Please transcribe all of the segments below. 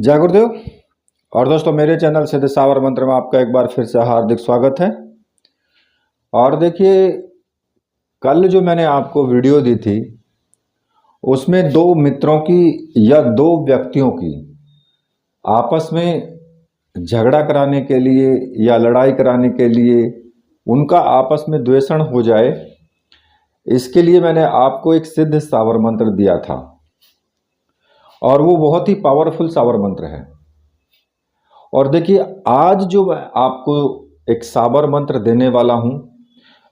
जय गुरुदेव। और दोस्तों, मेरे चैनल सिद्ध सावर मंत्र में आपका एक बार फिर से हार्दिक स्वागत है। और देखिए, कल जो मैंने आपको वीडियो दी थी उसमें दो मित्रों की या दो व्यक्तियों की आपस में झगड़ा कराने के लिए या लड़ाई कराने के लिए उनका आपस में द्वेषण हो जाए, इसके लिए मैंने आपको एक सिद्ध सावर मंत्र दिया था और वो बहुत ही पावरफुल सावर मंत्र है। और देखिए, आज जो मैं आपको एक साबर मंत्र देने वाला हूं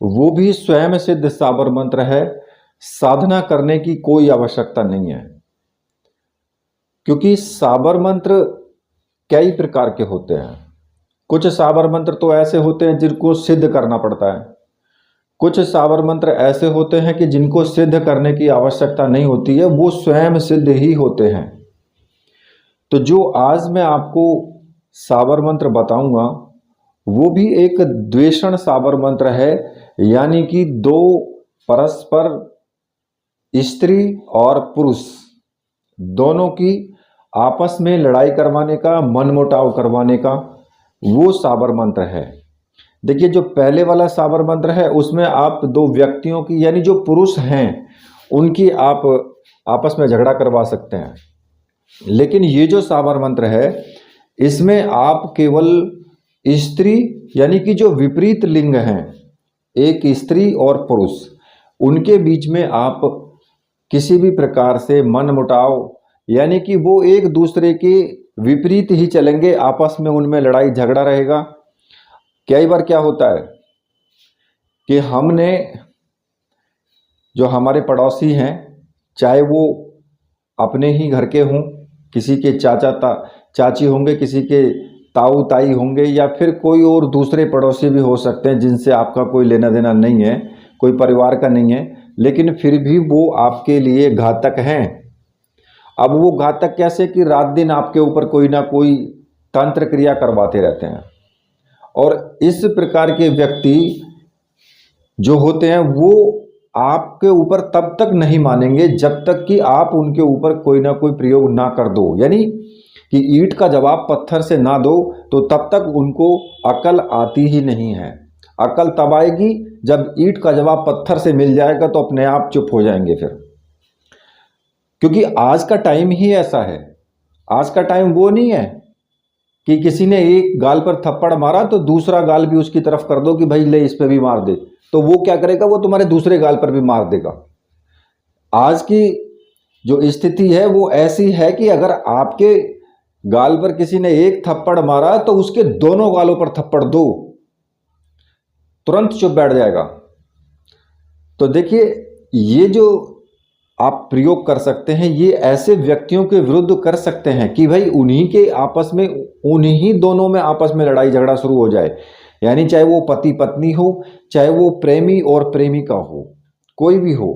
वो भी स्वयं सिद्ध साबर मंत्र है। साधना करने की कोई आवश्यकता नहीं है, क्योंकि साबर मंत्र कई प्रकार के होते हैं। कुछ साबर मंत्र तो ऐसे होते हैं जिनको सिद्ध करना पड़ता है, कुछ साबर मंत्र ऐसे होते हैं कि जिनको सिद्ध करने की आवश्यकता नहीं होती है, वो स्वयं सिद्ध ही होते हैं। तो जो आज मैं आपको साबर मंत्र बताऊंगा वो भी एक द्वेषण साबर मंत्र है, यानी कि दो परस्पर स्त्री और पुरुष दोनों की आपस में लड़ाई करवाने का, मनमुटाव करवाने का वो साबर मंत्र है। देखिए, जो पहले वाला साबर मंत्र है उसमें आप दो व्यक्तियों की, यानी जो पुरुष हैं उनकी आप आपस में झगड़ा करवा सकते हैं। लेकिन ये जो साबर मंत्र है इसमें आप केवल स्त्री, यानी कि जो विपरीत लिंग हैं, एक स्त्री और पुरुष, उनके बीच में आप किसी भी प्रकार से मनमुटाव, यानी कि वो एक दूसरे के विपरीत ही चलेंगे, आपस में उनमें लड़ाई झगड़ा रहेगा। कई बार क्या होता है कि हमने जो हमारे पड़ोसी हैं, चाहे वो अपने ही घर के हों, किसी के चाची होंगे, किसी के ताऊ ताई होंगे, या फिर कोई और दूसरे पड़ोसी भी हो सकते हैं जिनसे आपका कोई लेना देना नहीं है, कोई परिवार का नहीं है, लेकिन फिर भी वो आपके लिए घातक हैं। अब वो घातक कैसे कि रात दिन आपके ऊपर कोई ना कोई तंत्र क्रिया करवाते रहते हैं। और इस प्रकार के व्यक्ति जो होते हैं वो आपके ऊपर तब तक नहीं मानेंगे जब तक कि आप उनके ऊपर कोई ना कोई प्रयोग ना कर दो, यानी कि ईंट का जवाब पत्थर से ना दो, तो तब तक उनको अकल आती ही नहीं है। अकल तब आएगी जब ईंट का जवाब पत्थर से मिल जाएगा, तो अपने आप चुप हो जाएंगे फिर। क्योंकि आज का टाइम ही ऐसा है। आज का टाइम वो नहीं है कि किसी ने एक गाल पर थप्पड़ मारा तो दूसरा गाल भी उसकी तरफ कर दो कि भाई ले इस पे भी मार दे, तो वो क्या करेगा, वो तुम्हारे दूसरे गाल पर भी मार देगा। आज की जो स्थिति है वो ऐसी है कि अगर आपके गाल पर किसी ने एक थप्पड़ मारा तो उसके दोनों गालों पर थप्पड़ दो, तुरंत चुप बैठ जाएगा। तो देखिए, ये जो आप प्रयोग कर सकते हैं ये ऐसे व्यक्तियों के विरुद्ध कर सकते हैं कि भाई उन्हीं के आपस में, उन्हीं दोनों में आपस में लड़ाई झगड़ा शुरू हो जाए। यानी चाहे वो पति पत्नी हो, चाहे वो प्रेमी और प्रेमिका हो, कोई भी हो,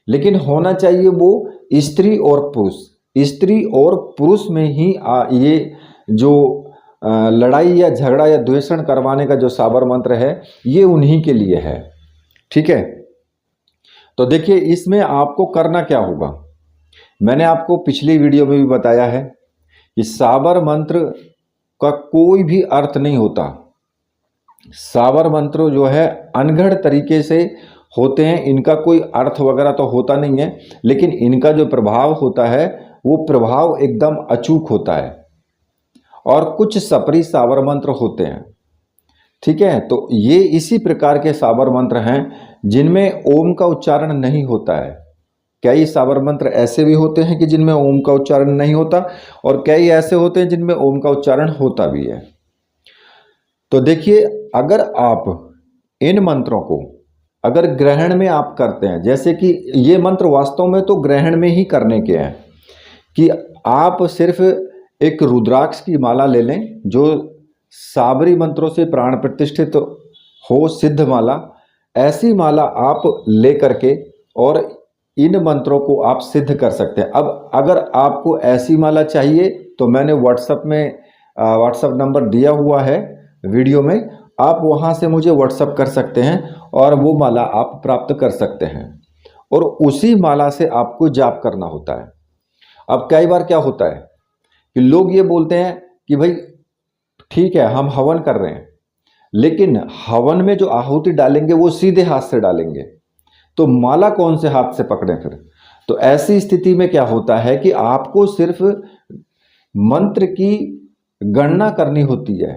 लेकिन होना चाहिए वो स्त्री और पुरुष। स्त्री और पुरुष में ही ये जो लड़ाई या झगड़ा या द्वेषण करवाने का जो साबर मंत्र है ये उन्हीं के लिए है। ठीक है, तो देखिए इसमें आपको करना क्या होगा, मैंने आपको पिछली वीडियो में भी बताया है कि साबर मंत्र का कोई भी अर्थ नहीं होता। साबर मंत्र जो है अनगढ़ तरीके से होते हैं, इनका कोई अर्थ वगैरह तो होता नहीं है, लेकिन इनका जो प्रभाव होता है वो प्रभाव एकदम अचूक होता है। और कुछ सपरी साबर मंत्र होते हैं, ठीक है, तो ये इसी प्रकार के साबर मंत्र हैं जिनमें ओम का उच्चारण नहीं होता है। कई साबर मंत्र ऐसे भी होते हैं कि जिनमें ओम का उच्चारण नहीं होता, और कई ऐसे होते हैं जिनमें ओम का उच्चारण होता भी है। तो देखिए, अगर आप इन मंत्रों को अगर ग्रहण में आप करते हैं, जैसे कि ये मंत्र वास्तव में तो ग्रहण में ही करने के हैं, कि आप सिर्फ एक रुद्राक्ष की माला ले लें जो साबरी मंत्रों से प्राण प्रतिष्ठित हो, सिद्ध माला, ऐसी माला आप ले करके और इन मंत्रों को आप सिद्ध कर सकते हैं। अब अगर आपको ऐसी माला चाहिए तो मैंने व्हाट्सएप नंबर दिया हुआ है वीडियो में, आप वहां से मुझे व्हाट्सएप कर सकते हैं और वो माला आप प्राप्त कर सकते हैं, और उसी माला से आपको जाप करना होता है। अब कई बार क्या होता है कि लोग ये बोलते हैं कि भाई ठीक है हम हवन कर रहे हैं, लेकिन हवन में जो आहुति डालेंगे वो सीधे हाथ से डालेंगे, तो माला कौन से हाथ से पकड़ें फिर। तो ऐसी स्थिति में क्या होता है कि आपको सिर्फ मंत्र की गणना करनी होती है,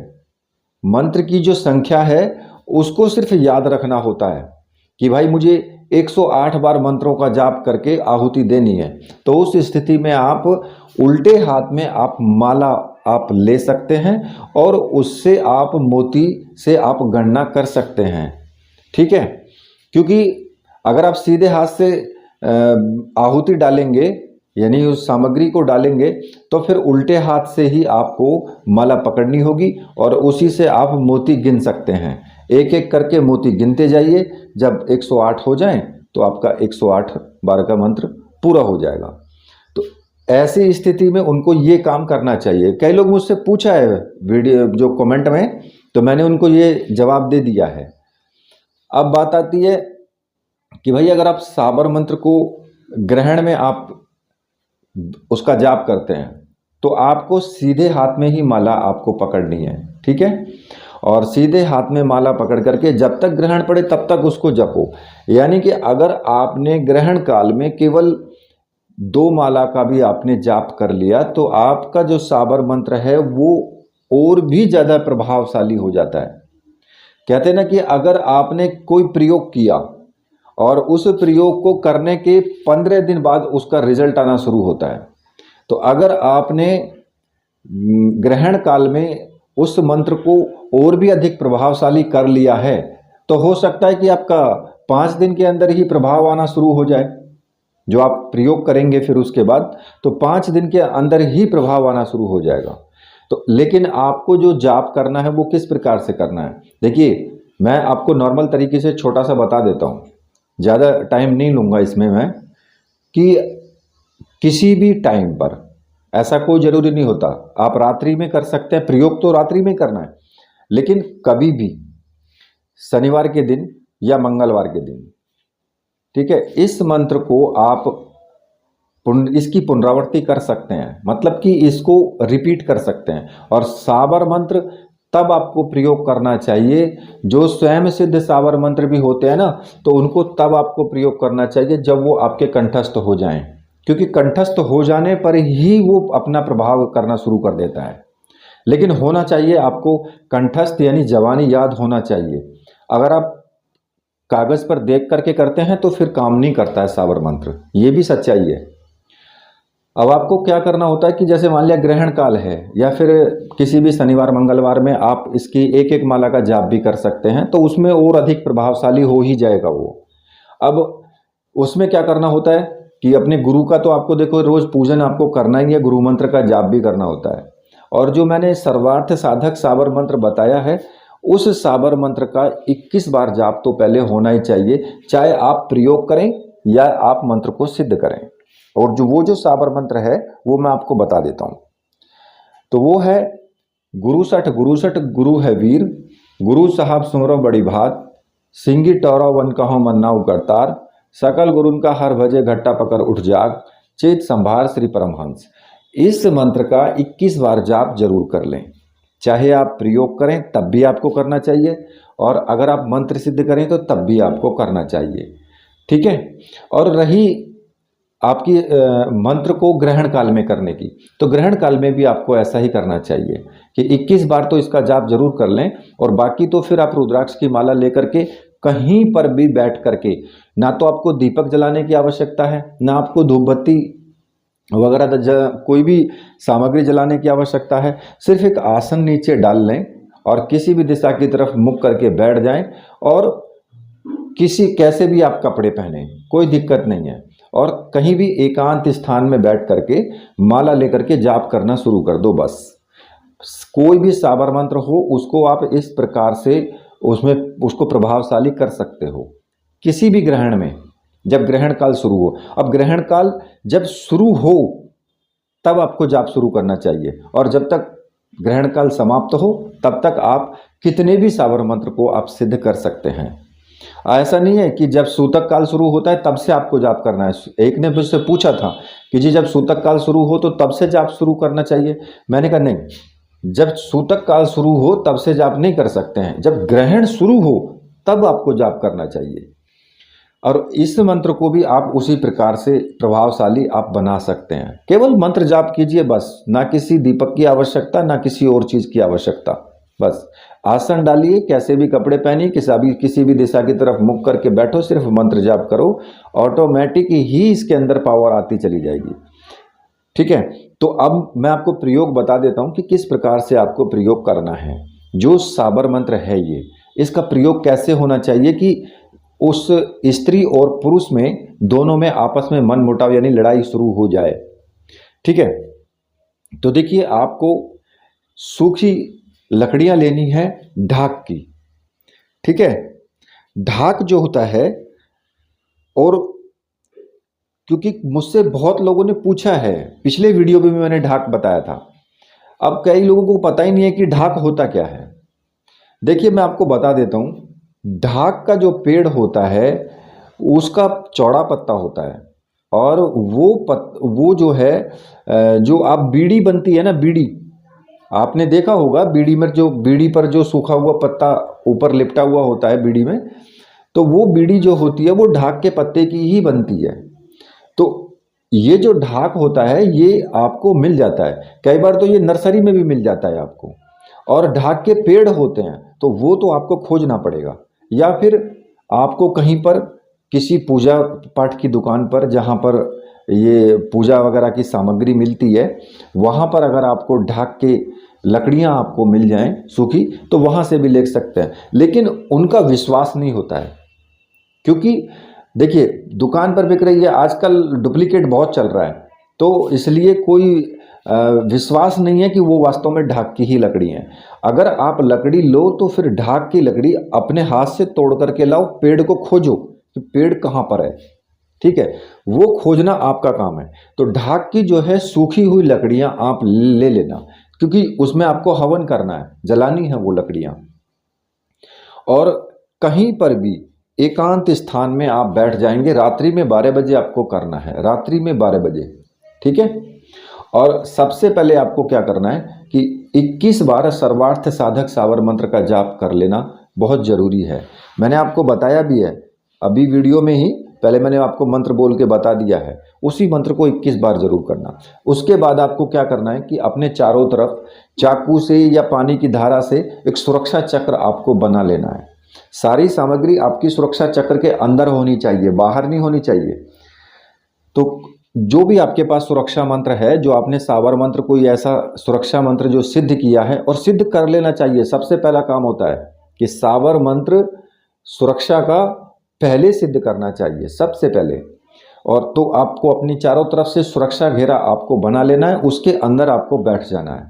मंत्र की जो संख्या है उसको सिर्फ याद रखना होता है कि भाई मुझे 108 बार मंत्रों का जाप करके आहुति देनी है। तो उस स्थिति में आप उल्टे हाथ में आप माला आप ले सकते हैं और उससे आप मोती से आप गणना कर सकते हैं, ठीक है। क्योंकि अगर आप सीधे हाथ से आहुति डालेंगे यानी उस सामग्री को डालेंगे तो फिर उल्टे हाथ से ही आपको माला पकड़नी होगी और उसी से आप मोती गिन सकते हैं। एक एक करके मोती गिनते जाइए, जब 108 हो जाएं तो आपका 108 बार का मंत्र पूरा हो जाएगा। तो ऐसी स्थिति में उनको ये काम करना चाहिए। कई लोग मुझसे पूछा है वीडियो जो कमेंट में, तो मैंने उनको ये जवाब दे दिया है। अब बात आती है कि भाई अगर आप साबर मंत्र को ग्रहण में आप उसका जाप करते हैं तो आपको सीधे हाथ में ही माला आपको पकड़नी है, ठीक है। और सीधे हाथ में माला पकड़ करके जब तक ग्रहण पड़े तब तक उसको जपो। यानी कि अगर आपने ग्रहण काल में केवल 2 माला का भी आपने जाप कर लिया तो आपका जो साबर मंत्र है वो और भी ज़्यादा प्रभावशाली हो जाता है। कहते हैं ना कि अगर आपने कोई प्रयोग किया और उस प्रयोग को करने के 15 दिन बाद उसका रिजल्ट आना शुरू होता है, तो अगर आपने ग्रहण काल में उस मंत्र को और भी अधिक प्रभावशाली कर लिया है तो हो सकता है कि आपका 5 दिन के अंदर ही प्रभाव आना शुरू हो जाए। जो आप प्रयोग करेंगे फिर उसके बाद तो 5 दिन के अंदर ही प्रभाव आना शुरू हो जाएगा। तो लेकिन आपको जो जाप करना है वो किस प्रकार से करना है, देखिए मैं आपको नॉर्मल तरीके से छोटा सा बता देता हूँ, ज़्यादा टाइम नहीं लूँगा इसमें मैं, कि किसी भी टाइम पर ऐसा कोई ज़रूरी नहीं होता, आप रात्रि में कर सकते हैं, प्रयोग तो रात्रि में करना है, लेकिन कभी भी शनिवार के दिन या मंगलवार के दिन, ठीक है, इस मंत्र को आप इसकी पुनरावृत्ति कर सकते हैं, मतलब कि इसको रिपीट कर सकते हैं। और साबर मंत्र तब आपको प्रयोग करना चाहिए, जो स्वयं सिद्ध साबर मंत्र भी होते हैं ना, तो उनको तब आपको प्रयोग करना चाहिए जब वो आपके कंठस्थ हो जाएं, क्योंकि कंठस्थ हो जाने पर ही वो अपना प्रभाव करना शुरू कर देता है। लेकिन होना चाहिए आपको कंठस्थ यानी जवानी याद होना चाहिए। अगर आप कागज़ पर देख करके करते हैं तो फिर काम नहीं करता है साबर मंत्र, ये भी सच्चाई है। अब आपको क्या करना होता है कि जैसे मान लिया ग्रहण काल है या फिर किसी भी शनिवार मंगलवार में आप इसकी एक एक माला का जाप भी कर सकते हैं, तो उसमें और अधिक प्रभावशाली हो ही जाएगा वो। अब उसमें क्या करना होता है कि अपने गुरु का तो आपको देखो रोज़ पूजन आपको करना ही है, गुरु मंत्र का जाप भी करना होता है। और जो मैंने सर्वार्थ साधक साबर मंत्र बताया है, उस साबर मंत्र का 21 बार जाप तो पहले होना ही चाहिए, चाहे आप प्रयोग करें या आप मंत्र को सिद्ध करें। और जो साबर मंत्र है वो मैं आपको बता देता हूँ। तो वो है गुरु सठ गुरु है वीर, गुरु साहब सुमरो बड़ी भात, सिंगी टौरा वन कहो मन्नाऊ करतार, सकल गुरुन का हर भजे घट्टा पकड़ उठ जाग, चेत संभार श्री परमहंस। इस मंत्र का 21 बार जाप जरूर कर लें, चाहे आप प्रयोग करें तब भी आपको करना चाहिए और अगर आप मंत्र सिद्ध करें तो तब भी आपको करना चाहिए, ठीक है। और रही आपकी मंत्र को ग्रहण काल में करने की, तो ग्रहण काल में भी आपको ऐसा ही करना चाहिए कि 21 बार तो इसका जाप जरूर कर लें। और बाकी तो फिर आप रुद्राक्ष की माला लेकर के कहीं पर भी बैठ करके, ना तो आपको दीपक जलाने की आवश्यकता है, ना आपको धूप बत्ती वगैरह कोई भी सामग्री जलाने की आवश्यकता है। सिर्फ एक आसन नीचे डाल लें और किसी भी दिशा की तरफ मुख करके बैठ जाएं और कैसे भी आप कपड़े पहने कोई दिक्कत नहीं है, और कहीं भी एकांत स्थान में बैठ करके माला लेकर के जाप करना शुरू कर दो। बस कोई भी साबर मंत्र हो उसको आप इस प्रकार से उसमें उसको प्रभावशाली कर सकते हो किसी भी ग्रहण में, जब ग्रहण काल शुरू हो। अब ग्रहण काल जब शुरू हो तब आपको जाप शुरू करना चाहिए, और जब तक ग्रहण काल समाप्त हो तब तक आप कितने भी साबर मंत्र को आप सिद्ध कर सकते हैं। ऐसा नहीं है कि जब सूतक काल शुरू होता है तब से आपको जाप करना है। एक ने मुझसे पूछा था कि जी जब सूतक काल शुरू हो तो तब से जाप शुरू करना चाहिए। मैंने कहा नहीं, जब सूतक काल शुरू हो तब से जाप नहीं कर सकते हैं, जब ग्रहण शुरू हो तब आपको जाप करना चाहिए। और इस मंत्र को भी आप उसी प्रकार से प्रभावशाली आप बना सकते हैं। केवल मंत्र जाप कीजिए बस, ना किसी दीपक की आवश्यकता, ना किसी और चीज की आवश्यकता। बस आसन डालिए, कैसे भी कपड़े पहनिए, किसी भी दिशा की तरफ मुख करके बैठो, सिर्फ मंत्र जाप करो, ऑटोमेटिक ही इसके अंदर पावर आती चली जाएगी। ठीक है, तो अब मैं आपको प्रयोग बता देता हूं कि किस प्रकार से आपको प्रयोग करना है। जो साबर मंत्र है ये, इसका प्रयोग कैसे होना चाहिए कि उस स्त्री और पुरुष में दोनों में आपस में मन मुटाव यानी लड़ाई शुरू हो जाए। ठीक है, तो देखिए आपको सूखी लकड़ियां लेनी है ढाक की। ठीक है, ढाक जो होता है, और क्योंकि मुझसे बहुत लोगों ने पूछा है, पिछले वीडियो में भी मैंने ढाक बताया था, अब कई लोगों को पता ही नहीं है कि ढाक होता क्या है। देखिए मैं आपको बता देता हूं, ढाक का जो पेड़ होता है उसका चौड़ा पत्ता होता है, और वो जो है जो आप बीड़ी बनती है ना, बीड़ी आपने देखा होगा, बीड़ी पर जो सूखा हुआ पत्ता ऊपर लिपटा हुआ होता है बीड़ी में, तो वो बीड़ी जो होती है वो ढाक के पत्ते की ही बनती है। तो ये जो ढाक होता है ये आपको मिल जाता है, कई बार तो ये नर्सरी में भी मिल जाता है आपको। और ढाक के पेड़ होते हैं तो वो तो आपको खोजना पड़ेगा, या फिर आपको कहीं पर किसी पूजा पाठ की दुकान पर जहाँ पर ये पूजा वगैरह की सामग्री मिलती है, वहाँ पर अगर आपको ढाक के लकड़ियाँ आपको मिल जाएं सूखी, तो वहाँ से भी ले सकते हैं। लेकिन उनका विश्वास नहीं होता है, क्योंकि देखिए दुकान पर बिक रही है, आजकल डुप्लीकेट बहुत चल रहा है, तो इसलिए कोई विश्वास नहीं है कि वो वास्तव में ढाक की ही लकड़ी है। अगर आप लकड़ी लो तो फिर ढाक की लकड़ी अपने हाथ से तोड़ करके लाओ, पेड़ को खोजो कि पेड़ कहाँ पर है। ठीक है, वो खोजना आपका काम है। तो ढाक की जो है सूखी हुई लकड़ियां आप ले लेना, क्योंकि उसमें आपको हवन करना है, जलानी है वो लकड़ियां। और कहीं पर भी एकांत स्थान में आप बैठ जाएंगे, रात्रि में 12 बजे आपको करना है, रात्रि में 12 बजे। ठीक है, और सबसे पहले आपको क्या करना है कि 21 बार सर्वार्थ साधक सावर मंत्र का जाप कर लेना बहुत जरूरी है। मैंने आपको बताया भी है अभी वीडियो में ही, पहले मैंने आपको मंत्र बोल के बता दिया है, उसी मंत्र को 21 बार जरूर करना। उसके बाद आपको क्या करना है कि अपने चारों तरफ चाकू से या पानी की धारा से एक सुरक्षा चक्र आपको बना लेना है। सारी सामग्री आपकी सुरक्षा चक्र के अंदर होनी चाहिए, बाहर नहीं होनी चाहिए। तो जो भी आपके पास सुरक्षा मंत्र है, जो आपने सावर मंत्र कोई ऐसा सुरक्षा मंत्र जो सिद्ध किया है, और सिद्ध कर लेना चाहिए, सबसे पहला काम होता है कि सावर मंत्र सुरक्षा का पहले सिद्ध करना चाहिए सबसे पहले। और तो आपको अपनी चारों तरफ से सुरक्षा घेरा आपको बना लेना है, उसके अंदर आपको बैठ जाना है।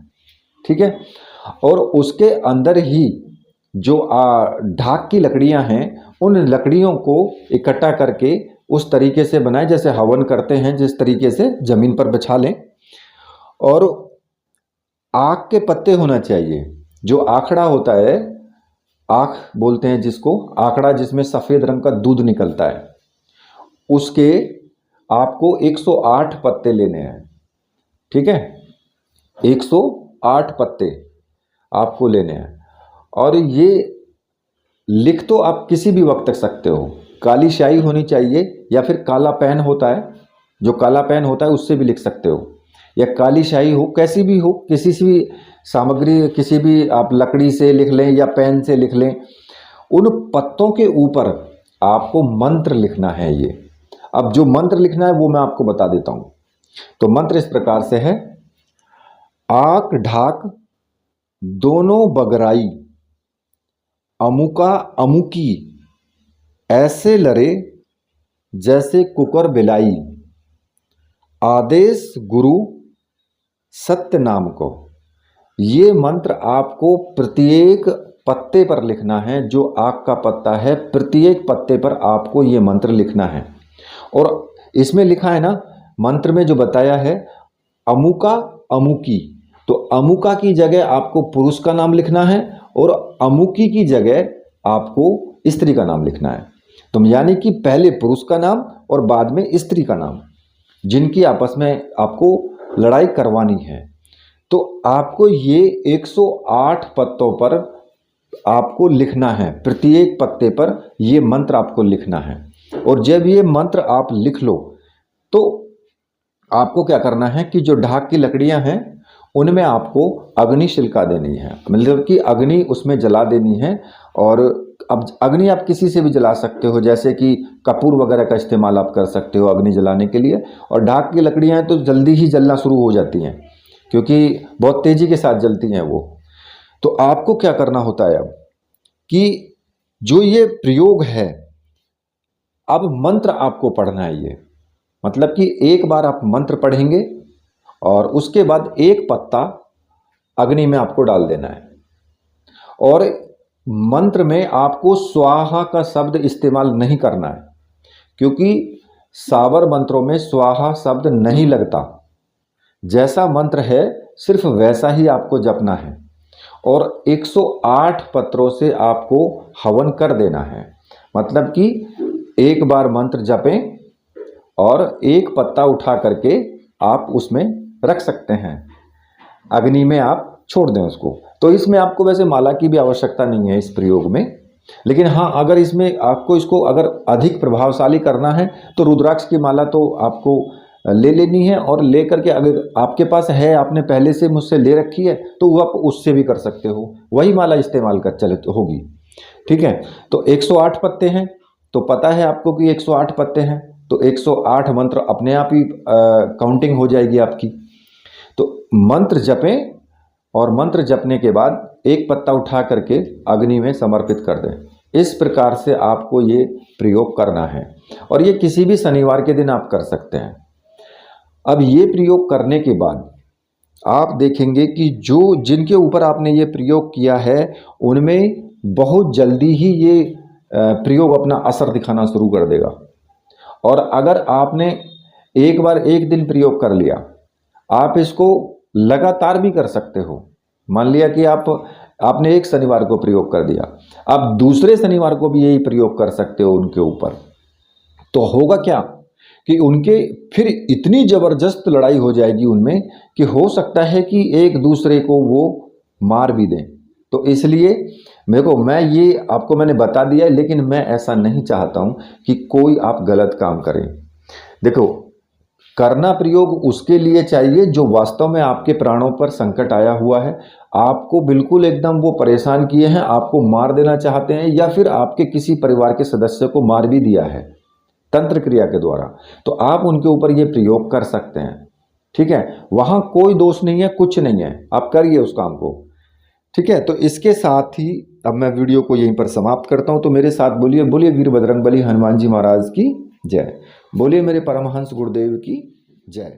ठीक है, और उसके अंदर ही जो ढाक की लकड़ियां हैं, उन लकड़ियों को इकट्ठा करके उस तरीके से बनाए जैसे हवन करते हैं, जिस तरीके से जमीन पर बिछा लें। और आख के पत्ते होना चाहिए, जो आखड़ा होता है, आख बोलते हैं जिसको, आखड़ा जिसमें सफेद रंग का दूध निकलता है, उसके आपको 108 पत्ते लेने हैं। ठीक है, 108 पत्ते आपको लेने हैं। और ये लिख तो आप किसी भी वक्त तक सकते हो, काली स्याही होनी चाहिए, या फिर काला पेन होता है, जो काला पेन होता है उससे भी लिख सकते हो, या काली स्याही हो, कैसी भी हो, किसी से भी सामग्री, किसी भी आप लकड़ी से लिख लें या पेन से लिख लें। उन पत्तों के ऊपर आपको मंत्र लिखना है। ये अब जो मंत्र लिखना है वो मैं आपको बता देता हूं। तो मंत्र इस प्रकार से है, आक ढाक दोनों बगराई, अमुका अमुकी ऐसे लरे जैसे कुकर बिलाई, आदेश गुरु सत्य नाम को। ये मंत्र आपको प्रत्येक पत्ते पर लिखना है, जो आक का पत्ता है प्रत्येक पत्ते पर आपको ये मंत्र लिखना है। और इसमें लिखा है ना, मंत्र में जो बताया है अमुका अमुकी, तो अमुका की जगह आपको पुरुष का नाम लिखना है, और अमुकी की जगह आपको स्त्री का नाम लिखना है। तो यानी कि पहले पुरुष का नाम और बाद में स्त्री का नाम, जिनकी आपस में आपको लड़ाई करवानी है। तो आपको ये 108 पत्तों पर आपको लिखना है, प्रत्येक पत्ते पर ये मंत्र आपको लिखना है। और जब ये मंत्र आप लिख लो तो आपको क्या करना है कि जो ढाक की लकड़ियां हैं उनमें आपको अग्नि शिलका देनी है, मतलब कि अग्नि उसमें जला देनी है। और अब अग्नि आप किसी से भी जला सकते हो, जैसे कि कपूर वगैरह का इस्तेमाल आप कर सकते हो अग्नि जलाने के लिए। और ढाक की लकड़ियां हैं तो जल्दी ही जलना शुरू हो जाती हैं, क्योंकि बहुत तेज़ी के साथ जलती हैं वो। तो आपको क्या करना होता है अब कि जो ये प्रयोग है, अब मंत्र आपको पढ़ना है ये, मतलब कि एक बार आप मंत्र पढ़ेंगे और उसके बाद एक पत्ता अग्नि में आपको डाल देना है। और मंत्र में आपको स्वाहा का शब्द इस्तेमाल नहीं करना है, क्योंकि सावर मंत्रों में स्वाहा शब्द नहीं लगता। जैसा मंत्र है सिर्फ वैसा ही आपको जपना है। और 108 पत्रों से आपको हवन कर देना है, मतलब कि एक बार मंत्र जपें और एक पत्ता उठा करके आप उसमें रख सकते हैं, अग्नि में आप छोड़ दें उसको। तो इसमें आपको वैसे माला की भी आवश्यकता नहीं है इस प्रयोग में, लेकिन हाँ, अगर इसमें आपको इसको अगर अधिक प्रभावशाली करना है तो रुद्राक्ष की माला तो आपको ले लेनी है। और ले करके अगर आपके पास है, आपने पहले से मुझसे ले रखी है, तो वो आप उससे भी कर सकते हो, वही माला इस्तेमाल कर चले तो होगी। ठीक है, तो 108 पत्ते हैं, तो पता है आपको कि 108 पत्ते हैं, तो 108 मंत्र अपने आप ही काउंटिंग हो जाएगी आपकी। तो मंत्र जपें और मंत्र जपने के बाद एक पत्ता उठा करके अग्नि में समर्पित कर दें। इस प्रकार से आपको ये प्रयोग करना है और ये किसी भी शनिवार के दिन आप कर सकते हैं। अब ये प्रयोग करने के बाद आप देखेंगे कि जो जिनके ऊपर आपने ये प्रयोग किया है उनमें बहुत जल्दी ही ये प्रयोग अपना असर दिखाना शुरू कर देगा। और अगर आपने एक बार एक दिन प्रयोग कर लिया, आप इसको लगातार भी कर सकते हो। मान लिया कि आपने एक शनिवार को प्रयोग कर दिया, आप दूसरे शनिवार को भी यही प्रयोग कर सकते हो उनके ऊपर। तो होगा क्या कि उनके फिर इतनी ज़बरदस्त लड़ाई हो जाएगी उनमें कि हो सकता है कि एक दूसरे को वो मार भी दें। तो इसलिए मैं ये आपको मैंने बता दिया है, लेकिन मैं ऐसा नहीं चाहता हूँ कि कोई आप गलत काम करें। देखो, करना प्रयोग उसके लिए चाहिए जो वास्तव में आपके प्राणों पर संकट आया हुआ है, आपको बिल्कुल एकदम वो परेशान किए हैं, आपको मार देना चाहते हैं, या फिर आपके किसी परिवार के सदस्य को मार भी दिया है तंत्र क्रिया के द्वारा, तो आप उनके ऊपर ये प्रयोग कर सकते हैं। ठीक है, वहाँ कोई दोष नहीं है, कुछ नहीं है, आप करिए उस काम को। ठीक है, तो इसके साथ ही अब मैं वीडियो को यहीं पर समाप्त करता हूँ। तो मेरे साथ बोलिए, बोलिए वीर बजरंगबली हनुमान जी महाराज की जय, बोलिए मेरे परमहंस गुरुदेव की जय।